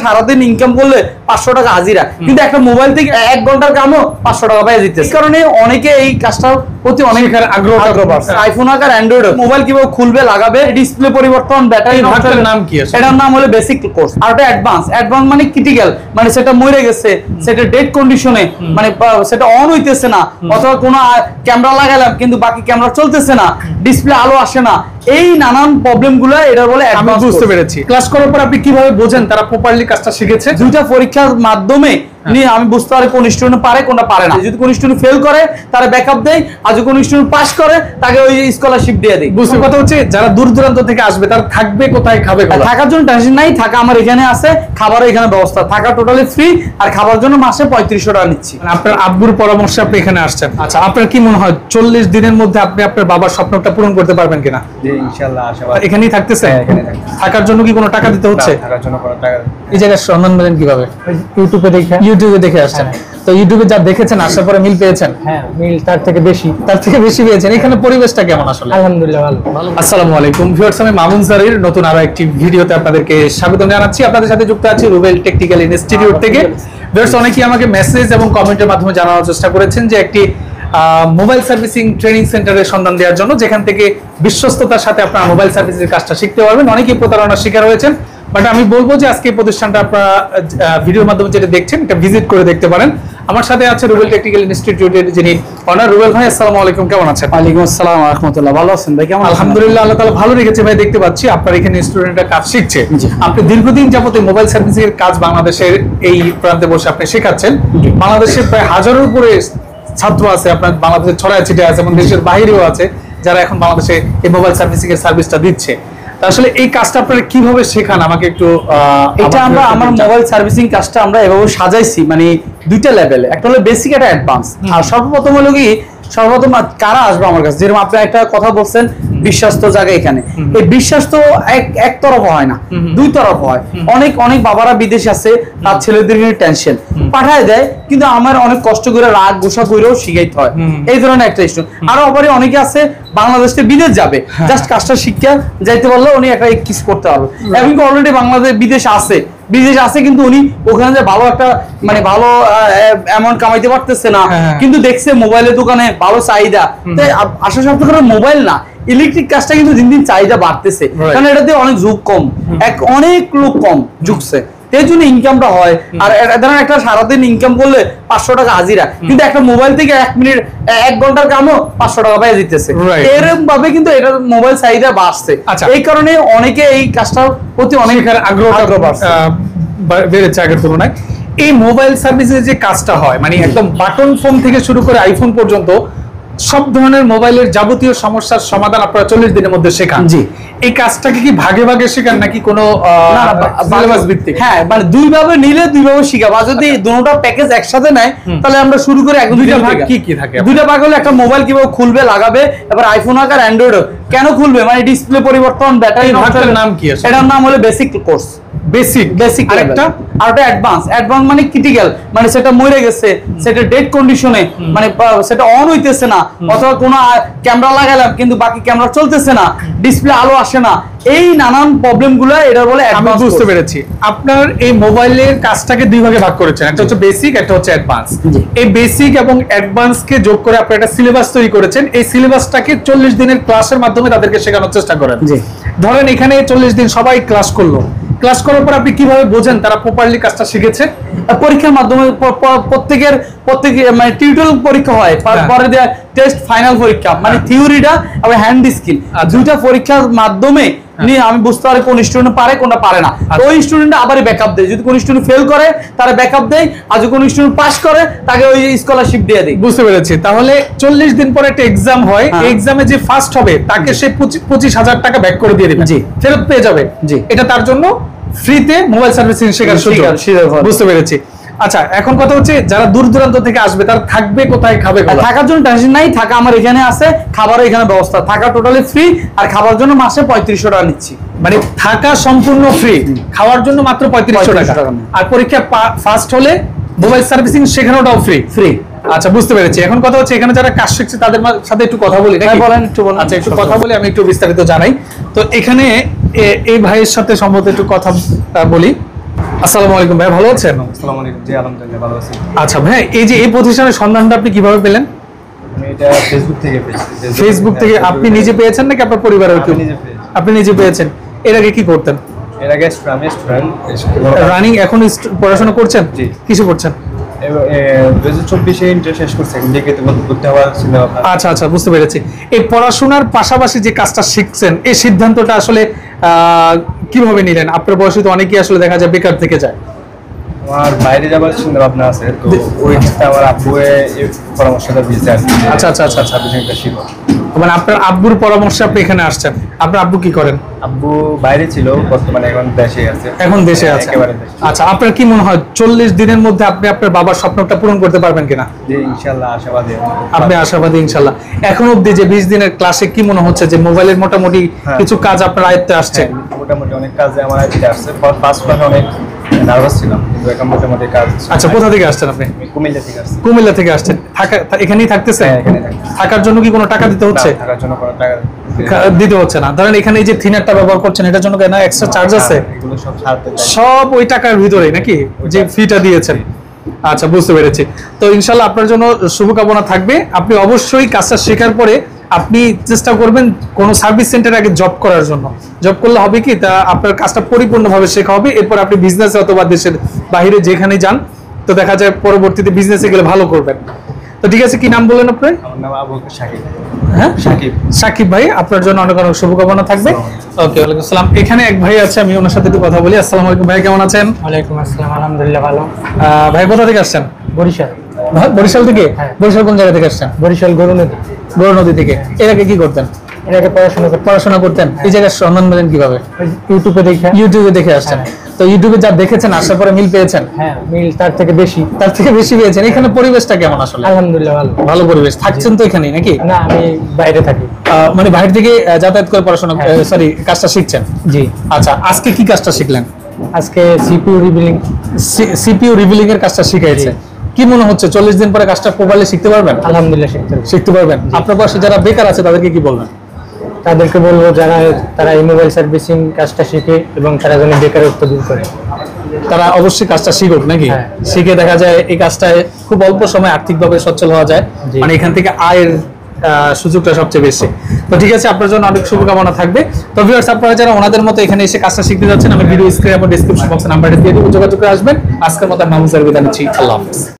সারাদিন ইনকাম করলে 500 টাকা হাজিরা, কিন্তু একটা মোবাইল থেকে 1 ঘন্টার কামও 500 টাকা পাই দিতেছে। এই কারণে অনেকে এই কাজটার প্রতি অনেক আগ্রহ বাড়ছে। আইফোন আর অ্যান্ড্রয়েড মোবাইল কিভাবে খুলবে, লাগাবে, ডিসপ্লে পরিবর্তন, ব্যাটারি ভাগটার নাম কি আছে? এটার নাম হলো বেসিক কোর্স, আর ওটা অ্যাডভান্স। অ্যাডভান্স মানে ক্রিটিক্যাল, মানে সেটা মরে গেছে, সেটা ডেড কন্ডিশনে, মানে সেটা অন হইতেছে না, অথবা কোনো ক্যামেরা লাগালাম কিন্তু বাকি ক্যামেরা চলতেছে না, ডিসপ্লে আলো আসে না, এই নানান প্রবলেম গুলো এটা বলে অ্যাডভান্স। বুঝতে পেরেছি। ক্লাস করার পর আপনি কিভাবে বোঝেন তারা প্রপারলি কাজটা শিখেছে? দুইটা পরীক্ষার মাধ্যমে আমি বুঝতে পারি কোন স্টুডেন্ট পারে কোনটা পারে না। যদি কোন স্টুডেন্ট ফেল করে তারা ব্যাকআপ দেয়, আর যদি কোন স্টুডেন্ট পাস করে তাকে ওই স্কলারশিপ দিয়ে দেয়। বুঝতে কথা হচ্ছে যারা দূর দূরান্ত থেকে আসবে তারা থাকবে কোথায়, খাবে কোথায়? থাকার জন্য টেনশন নাই, থাকা আমার এখানে আছে, খাবারও এখানে ব্যবস্থা, থাকা টোটালি ফ্রি, আর খাবার জন্য মাসে 3500 টাকা নিচ্ছি। আপনার আব্বুর পরামর্শে আপনি এখানে আসছেন। আচ্ছা, আপনার কি মনে হয় 40 দিনের মধ্যে আপনি আপনার বাবার স্বপ্নটা পূরণ করতে পারবেন কিনা? জি ইনশাআল্লাহ আশাবাদী। এখানেই থাকতেছেন? হ্যাঁ, এখানে থাকতেছি। থাকার জন্য কি কোনো টাকা দিতে হচ্ছে? থাকার জন্য কোনো টাকা। এই জায়গায় সন্ধান পেলেন কিভাবে? ইউটিউবে দেখে আসছেন। তো ইউটিউবে যা দেখেছেন আসার পরে মিল পেয়েছেন? হ্যাঁ, মিল তার থেকে বেশি পেয়েছেন। এখানে পরিবেশটা কেমন আসলে? আলহামদুলিল্লাহ ভালো। আসসালামু আলাইকুম ভিউয়ার্স, আমি মামুন স্যারের নতুন আরো একটি ভিডিওতে আপনাদেরকে স্বাগত জানাচ্ছি। আপনাদের সাথে যুক্ত আছি রুবেল টেকনিক্যাল ইনস্টিটিউট থেকে। ভিউয়ার্স, অনেকেই আমাকে মেসেজ এবং কমেন্টের মাধ্যমে জানানোর চেষ্টা করেছেন যে একটি মোবাইল সার্ভিসিং ট্রেনিং সেন্টারের সন্ধান দেওয়ার জন্য, যেখান থেকে বিশ্বস্ততার সাথে আপনারা মোবাইল সার্ভিসের কাজটা শিখতে পারবেন। অনেকেই প্রতারণার শিকার হয়েছেন, বাট আমি বলবো যে আজকে প্রতিষ্ঠানটা আপনারা ভিডিওর মাধ্যমে যেটা দেখছেন এটা ভিজিট করে দেখতে পারেন। আমার সাথে আছে রুবেল টেকনিক্যাল ইনস্টিটিউটের যিনি অনার। রুবেল ভাই, আসসালামু আলাইকুম, কেমন আছেন? ওয়ালাইকুম আসসালাম ওয়া রাহমাতুল্লাহ। ভালো আছেন ভাই? কেমন? আলহামদুলিল্লাহ, আল্লাহ তাআলা ভালো রেখেছে ভাই। দেখতে পাচ্ছি আপনার এখানে স্টুডেন্টরা কাজ শিখছে। আপনি দীর্ঘদিন যাবত মোবাইল সার্ভিসিং এর কাজ বাংলাদেশের এই প্রান্তে বসে আপনি শেখাচ্ছেন। বাংলাদেশের প্রায় হাজারের উপরে ছাত্র আছে, আপনার বাংলাদেশের ছড়ায় ছিটে আছে এবং দেশের বাইরেও আছে যারা এখন বাংলাদেশে এই মোবাইল সার্ভিসিং এর সার্ভিসটা দিচ্ছে। আসলে এই কাজটা আপনারা কিভাবে শেখান আমাকে একটু এটা আমরা আমার মোবাইল সার্ভিসিং কাজটা আমরা এভাবে সাজাইছি, মানে দুইটা লেভেলে, একটা হলো বেসিক, একটা অ্যাডভান্স। আর সর্বপ্রথম হলো কি, সর্বপ্রথম কারা আসবে আমার কাছে, যেরকম আপনি একটা কথা বলছেন বিশ্বাস্ত জায়গা, এখানে এই বিশ্বাস তো এক তরফ হয় না, দুই তরফ হয়। অনেক বাবারা বিদেশ আছে, তার ছেলেদের টেনশন পাঠায় দেয়, কিন্তু আমার অনেক কষ্ট করে রাগ গোসা করেও শিখাইতে হয়, এই ধরনের একটা স্টুডেন্ট। আরো আবার অনেকে আছে বাংলাদেশ থেকে বিদেশ যাবে, জাস্ট কাজটা শিক্ষা যাইতে পারলে উনি একটা কিস করতে পারবে। এখন অলরেডি বাংলাদেশ বিদেশ আছে কিন্তু উনি ওখানে যে ভালো একটা মানে ভালো অ্যামাউন্ট কামাইতে পারতেছে না, কিন্তু দেখছে মোবাইলের দোকানে ভালো চাহিদা। তাই আশা সপ্তাহ করে মোবাইল না, ইলেকট্রিক কাজটা কিন্তু দিন দিন চাহিদা বাড়তেছে, কারণ এটাতে অনেক ঝুঁক কম, অনেক লোক কম ঝুঁকছে, এই জন্য ইনকামটা হয়। আর ধরেন একটা সারাদিন ইনকাম করলে 500 টাকা হাজিরা, কিন্তু একটা মোবাইল থেকে 1 ঘন্টার কামও 500 টাকা পাই দিতেছে। এরকম ভাবে কিন্তু এটা মোবাইল চাহিদা বাড়ছে, এই কারণে অনেকে এই কাজটার প্রতি অনেক আগ্রহ বেড়েছে আগের তুলনায়। এই মোবাইল সার্ভিসের যে কাজটা হয়, মানে একদম বাটন ফোন থেকে শুরু করে আইফোন পর্যন্ত সব ধরনের মোবাইলের যাবতীয় সমস্যার সমাধান আপনারা 40 দিনের মধ্যে শেখান। জি, এই কাজটাকে কি ভাগে ভাগে শেখান নাকি কোনো সিলেবাস ভিত্তিক? হ্যাঁ, মানে দুই ভাবে নিলে দুই ভাবে শিখাবো। আর যদি দুটোটা প্যাকেজ একসাথে নেয় তাহলে আমরা শুরু করে একদম দুইটা ভাগ কি থাকে? দুইটা ভাগ হলো, একটা মোবাইল কিভাবে খুলবে, লাগাবে, এবার আইফোন আর অ্যান্ড্রয়েড কেন খুলবে, মানে ডিসপ্লে পরিবর্তন, ব্যাটারি। ভাগটার নাম কি আছে? এটার নাম হলো বেসিক কোর্স। বেসিক আরেকটা, আর ওটা অ্যাডভান্স মানে ক্রিটিক্যাল, মানে সেটা মরে গেছে, সেটা ডেড কন্ডিশনে, মানে সেটা অন হইতেছে না, অথবা কোনো ক্যামেরা লাগালাম কিন্তু বাকি ক্যামেরা চলতেছে না, ডিসপ্লে আলো আসে না, এই নানান প্রবলেম গুলো এটা বলে অ্যাডভান্স। বুঝতে পেরেছি। আপনার এই মোবাইলের কাজটাকে দুই ভাগে ভাগ করেছেন, একটা হচ্ছে বেসিক, একটা হচ্ছে অ্যাডভান্স। এই বেসিক এবং অ্যাডভান্স কে যোগ করে আপনি একটা সিলেবাস তৈরি করেছেন। এই সিলেবাসটাকে 40 দিনের ক্লাসের মাধ্যমে তাদেরকে শেখানোর চেষ্টা করেন। ধরেন এখানে 40 দিন সবাই ক্লাস করলো, ক্লাস করার পর আপনি কিভাবে বোঝেন তারা প্রপারলি কাজটা শিখেছে? পরীক্ষার মাধ্যমে প্রত্যেক মানে টিউটোরিয়াল পরীক্ষা হয়, পরে দেয়া টেস্ট, ফাইনাল পরীক্ষা, মানে থিওরিটা আর হ্যান্ড স্কিল, দুইটা পরীক্ষার মাধ্যমে নিয়ে আমি বুঝতে পারি কোন স্টুডেন্ট পারে কোনটা পারে না। ওই স্টুডেন্ট আবার ব্যাকআপ দেয়, যদি কোন স্টুডেন্ট ফেল করে তারা ব্যাকআপ দেয়, আর যদি কোন স্টুডেন্ট পাস করে তাকে ওই স্কলারশিপ দিয়ে দেয়। বুঝতে পেরেছি। তাহলে 40 দিন পরে একটা এক্সাম হয়, এই এক্সামে যে ফার্স্ট হবে তাকে সে 25,000 টাকা ব্যাক করে দিয়ে দিবে, ফেরত পেয়ে যাবে। এটা তার জন্য ফ্রিতে মোবাইল সার্ভিসিং শেখার সুযোগ। বুঝতে পেরেছি। আচ্ছা, এখন কথা হচ্ছে যারা দূর দূরান্ত থেকে আসবে তারা থাকবে কোথায়, খাবে কোথায়? থাকার জন্য টেনশন নাই, থাকা আমার এখানে আছে, খাবারও এখানে ব্যবস্থা, থাকা টোটালি ফ্রি, আর খাবার জন্য মাসে 3500 টাকা নিচ্ছি। মানে থাকা সম্পূর্ণ ফ্রি, খাওয়ার জন্য মাত্র 3500 টাকা। আর পরীক্ষা ফার্স্ট হলে মোবাইল সার্ভিসিং শেখানোটাও ফ্রি। আচ্ছা, বুঝতে পেরেছি। এখন কথা হচ্ছে এখানে যারা কাজ শিখছে তাদের সাথে একটু কথা বলি। আচ্ছা, একটু কথা বলি, আমি একটু বিস্তারিত জানাই। তো এখানে এই ভাইয়ের সাথে সম্ভবত একটু কথা বলি। আসসালামু আলাইকুম ভাই, ভালো আছেন? আসসালামু আলাইকুম। জি আলহামদুলিল্লাহ ভালো আছি। আচ্ছা ভাই, এই যে এই প্রতিষ্ঠানের সন্ধানটা আপনি কিভাবে পেলেন? আমি এটা ফেসবুক থেকে পেয়েছি। ফেসবুক থেকে আপনি নিজে পেয়েছেন নাকি আপনার পরিবারের কেউ? আমি নিজে পেয়েছি। আপনি নিজে পেয়েছেন। এর আগে কি করতেন? এর আগে আমি স্টুডেন্ট রানিং এখন পড়াশোনা করছেন? জি। কিছু করছেন? 2024 ইন্টার শেষ করছি, লিখিত করতে হওয়ার ছিল। আচ্ছা আচ্ছা, বুঝতে পেরেছি। এই পড়াশোনার পাশাপাশি যে কাজটা শিখছেন, এই সিদ্ধান্তটা আসলে কিভাবে নিলেন? আপনার বয়সে তো অনেকেই আসলে দেখা যায় বেকার থেকে যায়। আমার বাইরে যাবার চিন্তা ভাবনা আছে, তো ওই ক্ষেত্রে আমার আব্বু এই পরামর্শটা দিয়েছে আর কি। আচ্ছা আচ্ছা আচ্ছা আচ্ছা। সার্ভিসিংটা শিখো। মানে আপনার আব্বুর পরামর্শে আপনি এখানে আসছেন। আপনার আব্বু কি করেন? আব্বু বাইরে ছিল, বর্তমানে এখন দেশে আছে। এখন দেশে আছে। একেবারে দেশে। আচ্ছা, আপনার কি মনে হয় 40 দিনের মধ্যে আপনি আপনার বাবার স্বপ্নটা পূরণ করতে পারবেন কিনা? জি ইনশাআল্লাহ আশাবাদী। আপনি আশাবাদী ইনশাল্লাহ। এখন অবধি যে 20 দিনের ক্লাসে কি মনে হচ্ছে যে মোবাইলের মোটামুটি হ্যাঁ। কিছু কাজ আপনার আয়ত্তে আসছে? মোটামুটি অনেক কাজে আমার আইডিয়া আসছে। ফার্স্ট ক্লাসে অনেক নার্ভাস ছিলাম, কিন্তু এখন মোটামুটি কাজ। আচ্ছা, কোথা থেকে আসছেন আপনি? আমি কুমিল্লা থেকে আসছি। কুমিল্লা থেকে আসছেন। এখানেই থাকতেছেন? হ্যাঁ, এখানেই থাকতেছি। থাকার জন্য কি কোনো টাকা দিতে হচ্ছে? না, থাকার জন্য কোনো টাকা দিতে হচ্ছে না। ধরেন এখানে এই যে থিনারটা ব্যবহার করছেন, এটার জন্য কেন এক্সট্রা চার্জ আছে? এগুলো সব সারতে চাই। সব ওই টাকার ভিতরেই নাকি, যে ফিটা দিয়েছেন? আচ্ছা, বুঝতে পেরেছি। তো ইনশাল্লাহ আপনার জন্য শুভকামনা থাকবে। আপনি অবশ্যই কাজটা শেখার পরে আপনি চেষ্টা করবেন কোনো সার্ভিস সেন্টারে আগে জব করার জন্য। জব করলে হবে কি, তা আপনার কাজটা পরিপূর্ণভাবে শেখা হবে। এরপর আপনি বিজনেসে অথবা দেশের বাইরে যেখানে যান, তো দেখা যায় পরবর্তীতে বিজনেসে গেলে ভালো করবেন। তো ঠিক আছে, কি নাম বললেন আপনি? আমার নাম আবু বকর সাকিব। হ্যাঁ, সাকিব। সাকিব ভাই, আপনার জন্য অনেক অনেক শুভকামনা থাকবে। ওকে, ওয়ালাইকুম আসসালাম। এখানে এক ভাই আছে, আমি ওনার সাথে একটু কথা বলি। আসসালামু আলাইকুম ভাই, কেমন আছেন? ওয়ালাইকুম আসসালাম, আলহামদুলিল্লাহ ভালো। ভাই কোথা থেকে আসছেন? বরিশাল। বরিশাল থেকে? হ্যাঁ। বরিশাল কোন জায়গা থেকে আসছেন? বরিশাল গরুনদী। গৌর নদী থেকে। এর আগে কি করতেন? এর আগে পড়াশোনা করতেন। এই জায়গার সন্ধান পেলেন কিভাবে? ইউটিউবে দেখে। ইউটিউবে দেখে আসছেন। তো ইউটিউবে যা দেখেছেন, আসার পরে মিল পেয়েছেন? হ্যাঁ, মিল তার থেকে বেশি। তার থেকে বেশি পেয়েছেন। এখানে পরিবেশটা কেমন আসলে? আলহামদুলিল্লাহ ভালো। ভালো পরিবেশ। থাকছেন তো এখানেই নাকি? না, আমি বাইরে থাকি। মানে বাইরে থেকে যাতায়াত করে পড়াশোনা, হ্যাঁ। সরি, কাজটা শিখছেন? জি। আচ্ছা, আজকে কি কাজটা শিখলেন? আজকে সিপিইউ রিবিলিং। সিপিইউ রিবিলিং এর কাজটা শিখাইছে। কি মনে হচ্ছে 40 দিন পরে কাজটা প্রপারলি শিখতে পারবেন? আলহামদুলিল্লাহ শিখতে পারবেন। আপনার পাশে যারা বেকার আছে তাদেরকে কি বলবেন? তাদেরকে বলবো তারা এই মোবাইল সার্ভিসিং কাজটা শিখে এবং তারা যেন বেকারত্ব দূর করে। তারা অবশ্যই কাজটা শিখুক নাকি? হ্যাঁ। শিখে দেখা যায় এই কাজটায় খুব অল্প সময় আর্থিকভাবে সচ্ছল হওয়া যায়। জি। মানে এখান থেকে আয়ের সুযোগটা সবচেয়ে বেশি। তো ঠিক আছে, আপনার জন্য অনেক শুভকামনা থাকবে। তো ভিউয়ার্স, আপনারা যারা ওনাদের মতো এখানে এসে কাজটা শিখতে যাচ্ছেন, আমি ভিডিও স্ক্রিনে এবং ডেসক্রিপশন বক্সে নাম্বারটা দিয়ে দেবো, যোগাযোগ করে আসবেন। আজকের মতো মামুন স্যার বিদায় নিচ্ছি। আল্লাহ হাফেজ।